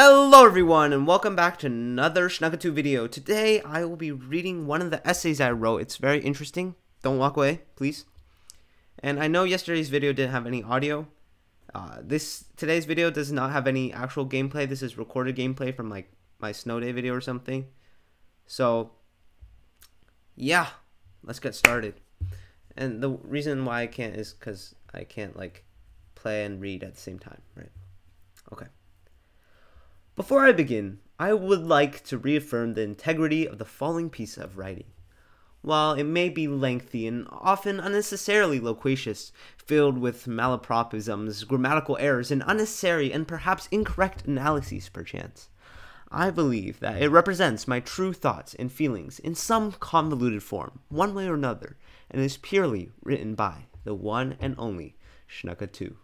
Hello everyone and welcome back to another Schnuckatoo video. Today I will be reading one of the essays I wrote. It's very interesting. Don't walk away, please. And I know yesterday's video didn't have any audio. Today's video does not have any actual gameplay. This is recorded gameplay from like my snow day video or something. So yeah, let's get started. And the reason why I can't is because I can't like play and read at the same time, right? Okay. Before I begin, I would like to reaffirm the integrity of the following piece of writing. While it may be lengthy and often unnecessarily loquacious, filled with malapropisms, grammatical errors, and unnecessary and perhaps incorrect analyses perchance, I believe that it represents my true thoughts and feelings in some convoluted form, one way or another, and is purely written by the one and only Schnuckatoo,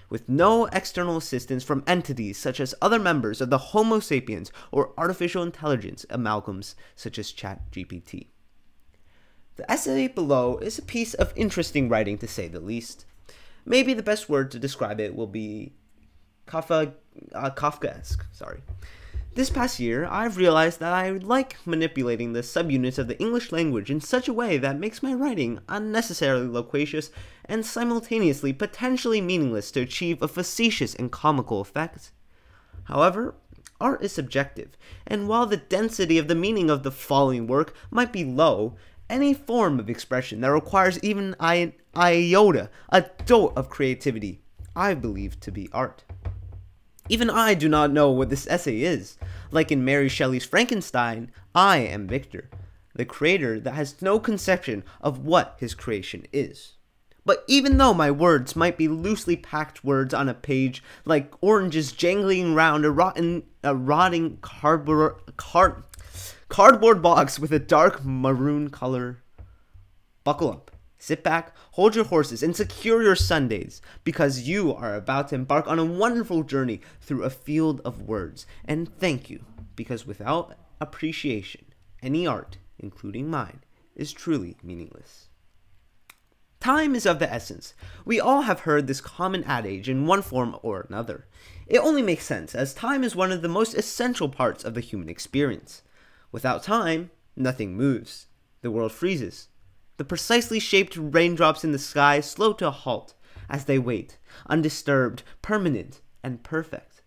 with no external assistance from entities such as other members of the Homo sapiens or artificial intelligence amalgams such as ChatGPT. The essay below is a piece of interesting writing to say the least. Maybe the best word to describe it will be Kafkaesque. This past year, I've realized that I like manipulating the subunits of the English language in such a way that makes my writing unnecessarily loquacious and simultaneously potentially meaningless to achieve a facetious and comical effect. However, art is subjective, and while the density of the meaning of the following work might be low, any form of expression that requires even a dote of creativity, I believe to be art. Even I do not know what this essay is. Like in Mary Shelley's Frankenstein, I am Victor, the creator that has no conception of what his creation is. But even though my words might be loosely packed words on a page, like oranges jangling around a rotting cardboard box with a dark maroon color, buckle up. Sit back, hold your horses, and secure your Sundays, because you are about to embark on a wonderful journey through a field of words. And thank you, because without appreciation, any art, including mine, is truly meaningless. Time is of the essence. We all have heard this common adage in one form or another. It only makes sense, as time is one of the most essential parts of the human experience. Without time, nothing moves. The world freezes. The precisely shaped raindrops in the sky slow to a halt as they wait, undisturbed, permanent, and perfect.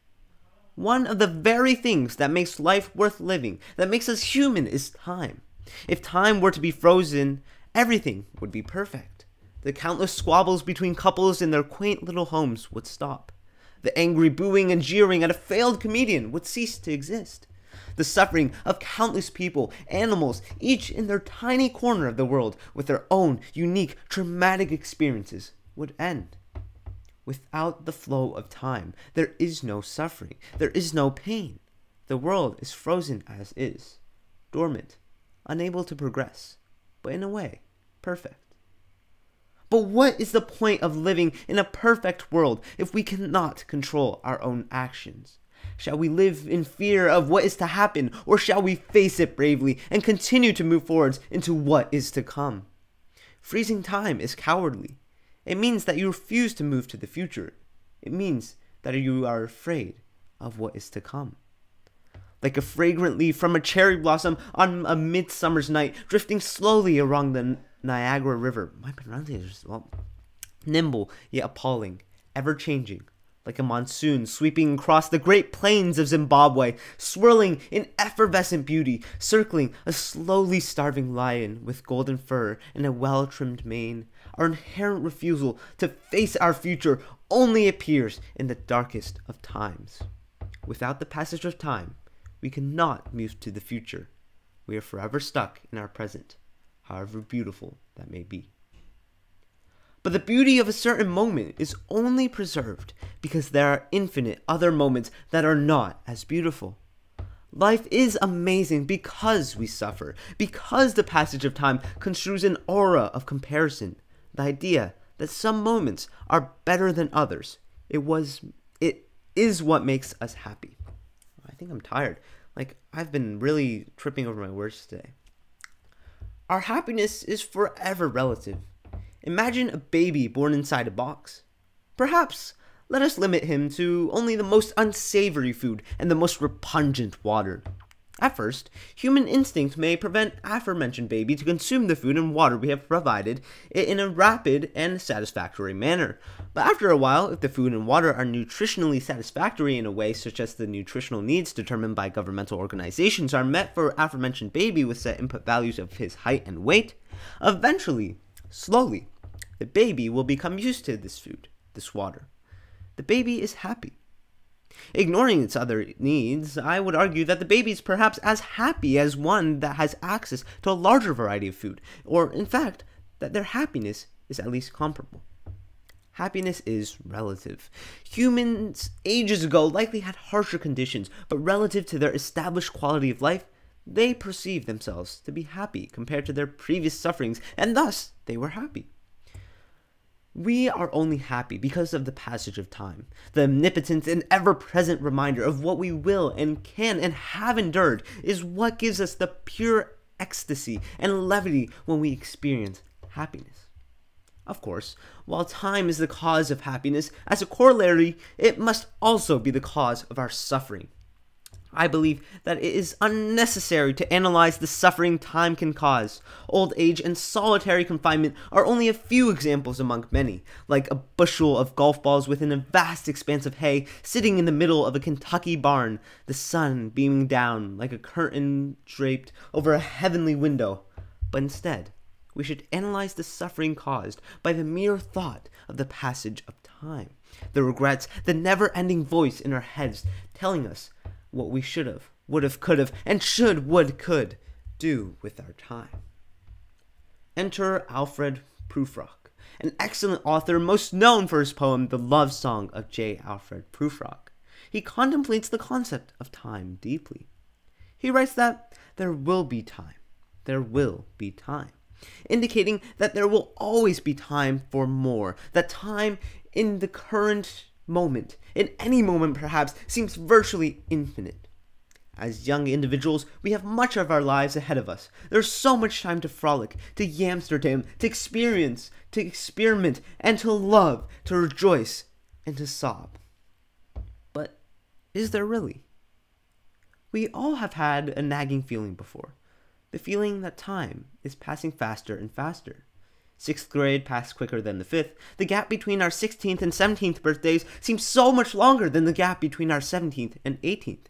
One of the very things that makes life worth living, that makes us human, is time. If time were to be frozen, everything would be perfect. The countless squabbles between couples in their quaint little homes would stop. The angry booing and jeering at a failed comedian would cease to exist. The suffering of countless people, animals, each in their tiny corner of the world with their own unique, traumatic experiences, would end. Without the flow of time, there is no suffering, there is no pain. The world is frozen as is, dormant, unable to progress, but in a way, perfect. But what is the point of living in a perfect world if we cannot control our own actions? Shall we live in fear of what is to happen, or shall we face it bravely and continue to move forwards into what is to come? Freezing time is cowardly. It means that you refuse to move to the future. It means that you are afraid of what is to come. Like a fragrant leaf from a cherry blossom on a midsummer's night, drifting slowly along the Niagara River. My pronunciation is, nimble yet appalling, ever-changing. Like a monsoon sweeping across the great plains of Zimbabwe, swirling in effervescent beauty, circling a slowly starving lion with golden fur and a well-trimmed mane. Our inherent refusal to face our future only appears in the darkest of times. Without the passage of time, we cannot move to the future. We are forever stuck in our present, however beautiful that may be. But the beauty of a certain moment is only preserved because there are infinite other moments that are not as beautiful. Life is amazing because we suffer, because the passage of time construes an aura of comparison, the idea that some moments are better than others. It is what makes us happy. I think I'm tired. I've been really tripping over my words today. Our happiness is forever relative. Imagine a baby born inside a box. Perhaps let us limit him to only the most unsavory food and the most repugnant water. At first, human instinct may prevent aforementioned baby to consume the food and water we have provided it in a rapid and satisfactory manner. But after a while, if the food and water are nutritionally satisfactory in a way such as the nutritional needs determined by governmental organizations are met for aforementioned baby with set input values of his height and weight, eventually, slowly, the baby will become used to this food, this water. The baby is happy. Ignoring its other needs, I would argue that the baby is perhaps as happy as one that has access to a larger variety of food, or in fact, that their happiness is at least comparable. Happiness is relative. Humans ages ago likely had harsher conditions, but relative to their established quality of life, they perceived themselves to be happy compared to their previous sufferings, and thus they were happy. We are only happy because of the passage of time, the omnipotent and ever-present reminder of what we will and can and have endured is what gives us the pure ecstasy and levity when we experience happiness. Of course, while time is the cause of happiness, as a corollary, it must also be the cause of our suffering. I believe that it is unnecessary to analyze the suffering time can cause. Old age and solitary confinement are only a few examples among many, like a bushel of golf balls within a vast expanse of hay sitting in the middle of a Kentucky barn, the sun beaming down like a curtain draped over a heavenly window. But instead, we should analyze the suffering caused by the mere thought of the passage of time, the regrets, the never-ending voice in our heads telling us what we should have, would have, could have, and should, would, could do with our time. Enter Alfred Prufrock, an excellent author most known for his poem The Love Song of J. Alfred Prufrock. He contemplates the concept of time deeply. He writes that there will be time, indicating that there will always be time for more, that time in the current moment, in any moment perhaps, seems virtually infinite. As young individuals, we have much of our lives ahead of us. There's so much time to frolic, to Yamsterdam, to experience, to experiment, and to love, to rejoice, and to sob. But is there really? We all have had a nagging feeling before. The feeling that time is passing faster and faster. 6th grade passed quicker than the 5th. The gap between our 16th and 17th birthdays seems so much longer than the gap between our 17th and 18th.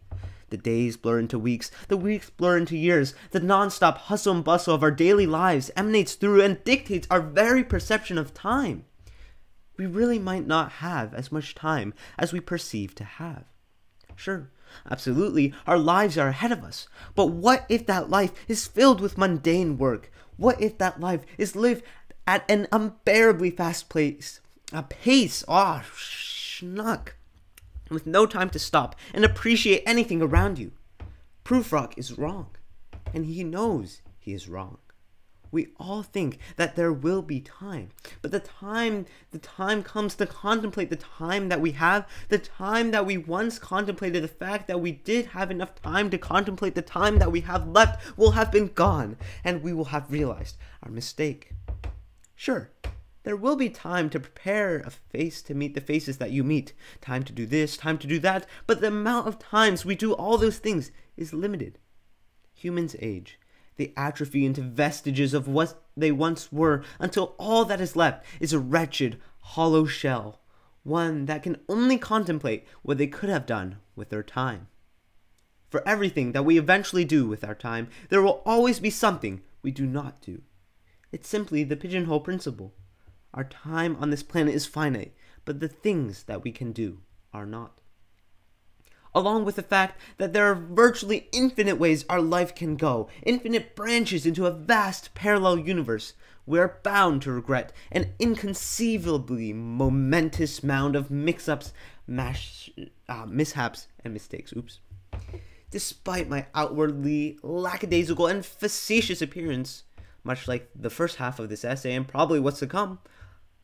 The days blur into weeks, the weeks blur into years. The non-stop hustle and bustle of our daily lives emanates through and dictates our very perception of time. We really might not have as much time as we perceive to have. Sure, absolutely, our lives are ahead of us. But what if that life is filled with mundane work? What if that life is lived at an unbearably fast pace, schnuck, with no time to stop and appreciate anything around you? Prufrock is wrong, and he knows he is wrong. We all think that there will be time, but the time comes to contemplate the time that we have, the time that we once contemplated. The fact that we did have enough time to contemplate the time that we have left will have been gone, and we will have realized our mistake. Sure, there will be time to prepare a face to meet the faces that you meet, time to do this, time to do that, but the amount of times we do all those things is limited. Humans age. They atrophy into vestiges of what they once were until all that is left is a wretched, hollow shell, one that can only contemplate what they could have done with their time. For everything that we eventually do with our time, there will always be something we do not do. It's simply the pigeonhole principle. Our time on this planet is finite, but the things that we can do are not. Along with the fact that there are virtually infinite ways our life can go, infinite branches into a vast parallel universe, we are bound to regret an inconceivably momentous mound of mix-ups, mishaps, and mistakes. Despite my outwardly lackadaisical and facetious appearance, much like the first half of this essay and probably what's to come,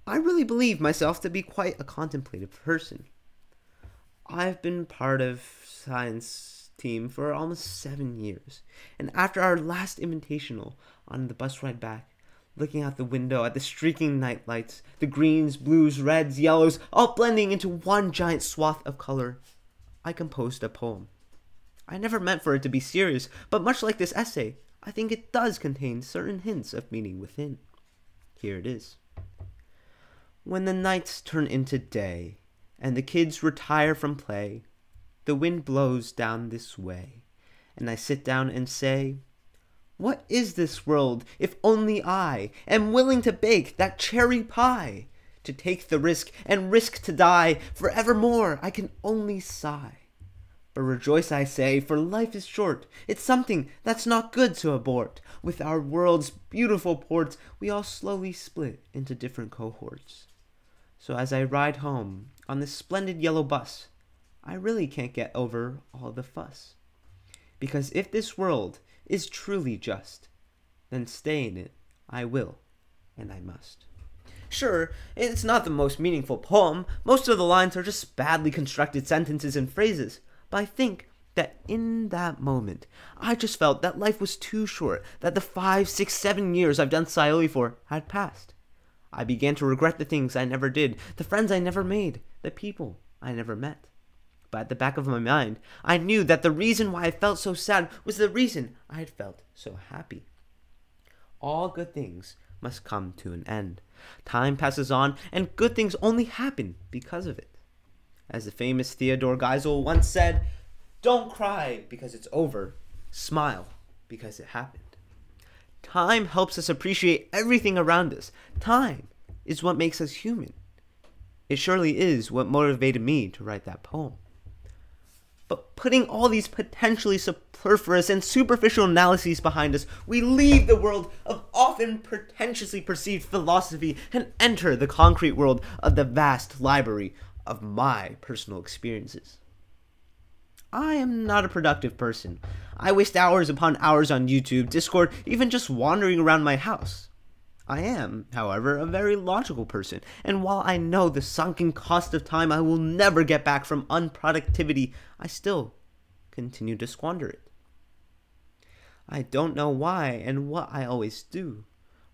I really believe myself to be quite a contemplative person. I've been part of science team for almost 7 years, and after our last invitational on the bus ride back, looking out the window at the streaking night lights, the greens, blues, reds, yellows, all blending into one giant swath of color, I composed a poem. I never meant for it to be serious, but much like this essay, I think it does contain certain hints of meaning within. Here it is. When the nights turn into day, and the kids retire from play, the wind blows down this way, and I sit down and say, what is this world if only I am willing to bake that cherry pie? To take the risk and risk to die, forevermore I can only sigh. But rejoice, I say, for life is short. It's something that's not good to abort. With our world's beautiful ports, we all slowly split into different cohorts. So as I ride home on this splendid yellow bus, I really can't get over all the fuss. Because if this world is truly just, then stay in it I will, and I must. Sure, it's not the most meaningful poem. Most of the lines are just badly constructed sentences and phrases. But I think that in that moment, I just felt that life was too short, that the 5, 6, 7 years I've done Sayoli for had passed. I began to regret the things I never did, the friends I never made, the people I never met. But at the back of my mind, I knew that the reason why I felt so sad was the reason I had felt so happy. All good things must come to an end. Time passes on, and good things only happen because of it. As the famous Theodore Geisel once said, don't cry because it's over, smile because it happened. Time helps us appreciate everything around us. Time is what makes us human. It surely is what motivated me to write that poem. But putting all these potentially superfluous and superficial analyses behind us, we leave the world of often pretentiously perceived philosophy and enter the concrete world of the vast library of my personal experiences. I am not a productive person. I waste hours upon hours on YouTube, Discord, even just wandering around my house. I am, however, a very logical person, and while I know the sunken cost of time I will never get back from unproductivity, I still continue to squander it. I don't know why and what I always do.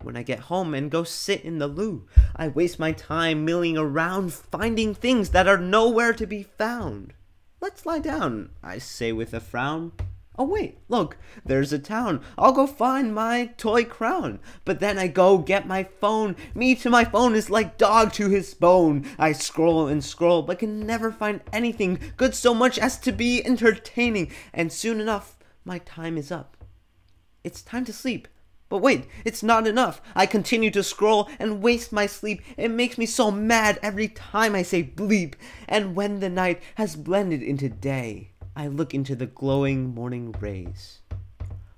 When I get home and go sit in the loo, I waste my time milling around finding things that are nowhere to be found. Let's lie down, I say with a frown. Oh wait, look, there's a town. I'll go find my toy crown. But then I go get my phone. Me to my phone is like dog to his bone. I scroll and scroll, but can never find anything good so much as to be entertaining. And soon enough, my time is up. It's time to sleep. But wait, it's not enough. I continue to scroll and waste my sleep. It makes me so mad every time I say bleep. And when the night has blended into day, I look into the glowing morning rays.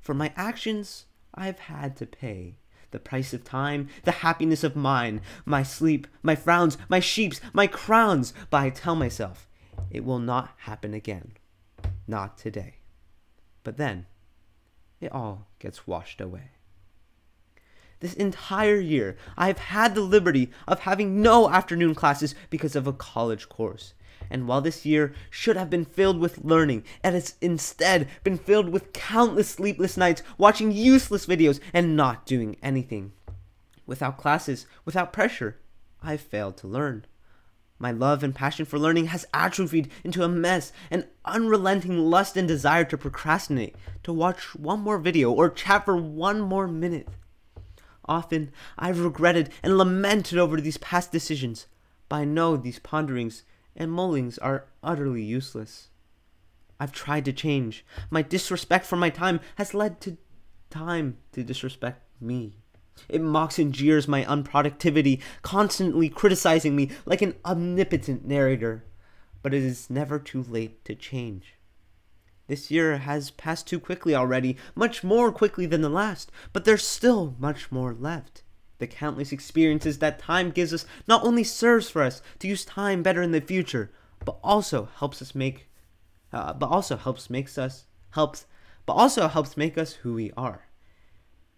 For my actions, I've had to pay the price of time, the happiness of mine, my sleep, my frowns, my sheeps, my crowns. But I tell myself, it will not happen again. Not today. But then, it all gets washed away. This entire year, I've had the liberty of having no afternoon classes because of a college course. And while this year should have been filled with learning, it has instead been filled with countless sleepless nights watching useless videos and not doing anything. Without classes, without pressure, I've failed to learn. My love and passion for learning has atrophied into a mess, an unrelenting lust and desire to procrastinate, to watch one more video or chat for one more minute. Often, I've regretted and lamented over these past decisions, but I know these ponderings and mullings are utterly useless. I've tried to change. My disrespect for my time has led to time to disrespect me. It mocks and jeers my unproductivity, constantly criticizing me like an omnipotent narrator. But it is never too late to change. This year has passed too quickly already, much more quickly than the last, but there's still much more left. The countless experiences that time gives us not only serves for us to use time better in the future, but also helps make us who we are.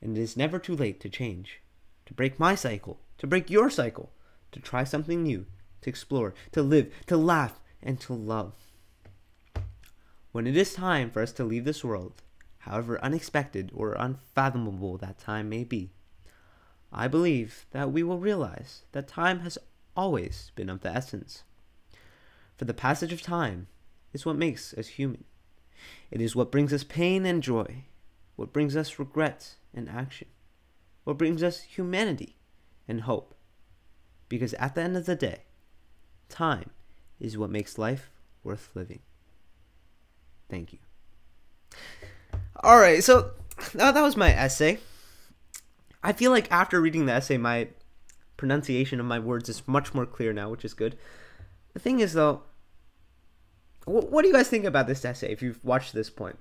And it is never too late to change, to break my cycle, to break your cycle, to try something new, to explore, to live, to laugh, and to love. When it is time for us to leave this world, however unexpected or unfathomable that time may be, I believe that we will realize that time has always been of the essence. For the passage of time is what makes us human. It is what brings us pain and joy, what brings us regret and action, what brings us humanity and hope. Because at the end of the day, time is what makes life worth living. Thank you. Alright, so that was my essay. I feel like after reading the essay, my pronunciation of my words is much more clear now, which is good. The thing is, though, what do you guys think about this essay if you've watched this point?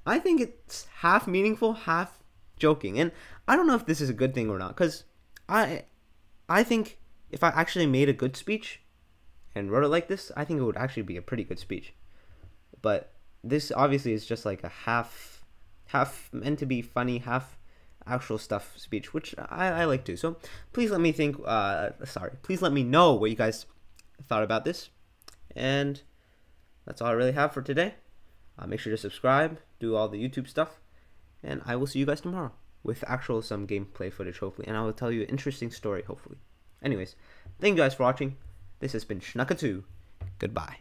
I think it's half meaningful, half joking. And I don't know if this is a good thing or not, because I think if I actually made a good speech and wrote it like this, I think it would actually be a pretty good speech. But this obviously is just like a half meant to be funny, half actual stuff speech, which I like too. So please let me please let me know what you guys thought about this. And that's all I really have for today. Make sure to subscribe, do all the YouTube stuff, and I will see you guys tomorrow with some gameplay footage, hopefully, and I will tell you an interesting story, hopefully. Anyways, thank you guys for watching. This has been Schnucka2. Goodbye.